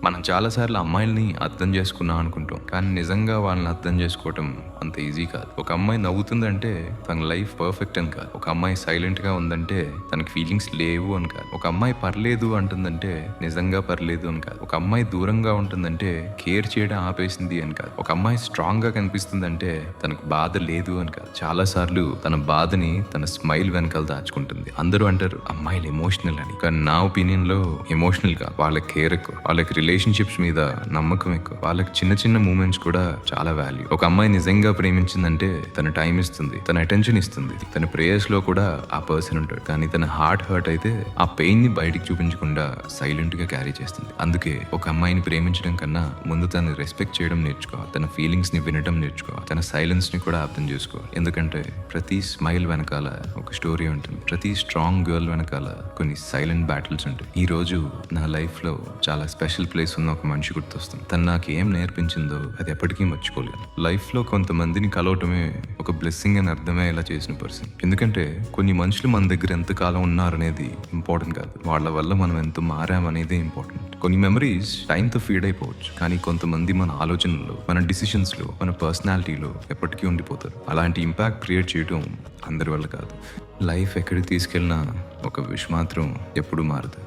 మనం చాలాసార్లు అమ్మాయిల్ని అర్థం చేసుకున్నాం అనుకుంటాం, కానీ నిజంగా వాళ్ళని అర్థం చేసుకోవటం అంత ఈజీ కాదు. ఒక అమ్మాయి నవ్వుతుందంటే తన లైఫ్ పర్ఫెక్ట్ అని కాదు. ఒక అమ్మాయి సైలెంట్గా ఉందంటే తనకి ఫీలింగ్స్ లేవు అని కాదు. ఒక అమ్మాయి పర్లేదు అంటుందంటే నిజంగా పర్లేదు అని కాదు. ఒక అమ్మాయి దూరంగా ఉంటుందంటే కేర్ చేయడం ఆపేసింది అని కాదు. ఒక అమ్మాయి స్ట్రాంగ్ గా కనిపిస్తుందంటే తనకు బాధ లేదు అని కాదు. చాలా సార్లు తన బాధని తన స్మైల్ వెనకాల దాచుకుంటుంది. అందరూ అంటారు అమ్మాయిలు ఎమోషనల్ అని, కానీ నా ఒపీనియన్ లో ఎమోషనల్ గా వాళ్ళకి కేర్ ఎక్కువ, వాళ్ళకి రిలేషన్షిప్స్ మీద నమ్మకం ఎక్కువ, వాళ్ళకి చిన్న చిన్న మూమెంట్స్ కూడా చాలా వాల్యూ. ఒక అమ్మాయి నిజంగా ప్రేమించిందంటే తన టైం ఇస్తుంది, తన అటెన్షన్ ఇస్తుంది, తన ప్రేయర్స్ లో కూడా ఆ పర్సన్ ఉంటాడు. కానీ తన హార్ట్ హర్ట్ అయితే ఆ పెయిన్ ని బయటికి చూపించకుండా సైలెంట్ గా క్యారీ చేస్తుంది. అందుకే ఒక అమ్మాయిని ప్రేమించడం కన్నా ముందు తను రెస్పెక్ట్ చేయడం నేర్చుకోవాలి, తన ఫీలింగ్స్ ని వినడం నేర్చుకోవాలి, తన సైలెన్స్ ని కూడా అర్థం చేసుకోవాలి. ఎందుకంటే ప్రతి స్మైల్ వెనకాల ఒక స్టోరీ ఉంటుంది, ప్రతి స్ట్రాంగ్ గర్ల్ వెనకాల కొన్ని సైలెంట్ బ్యాటిల్స్ ఉంటాయి. ఈ రోజు నా లైఫ్ లో చాలా స్పెషల్ ప్లేస్ ఉన్న ఒక మనిషి గుర్తొస్తుంది. తను నాకు ఏం నేర్పించిందో అది ఎప్పటికీ మర్చిపోలేను. లైఫ్ లో కొంతమందిని కలవటమే ఒక బ్లెస్సింగ్ అని అర్థమయ్యేలా చేసిన పర్సన్. ఎందుకంటే కొన్ని మనుషులు మన దగ్గర ఎంత కాలం ఉన్నారనేది ఇంపార్టెంట్ కాదు, వాళ్ళ వల్ల మనం ఎంత మారామనేది ఇంపార్టెంట్. కొన్ని మెమరీస్ టైంతో ఫీడ్ అయిపోవచ్చు, కానీ కొంతమంది మన ఆలోచనలో, మన డిసిషన్స్లో, మన పర్సనాలిటీలో ఎప్పటికీ ఉండిపోతారు. అలాంటి ఇంపాక్ట్ క్రియేట్ చేయడం అందరి వల్ల కాదు. లైఫ్ ఎక్కడికి తీసుకెళ్ళినా ఒక విష్ మాత్రం ఎప్పుడు మారదు.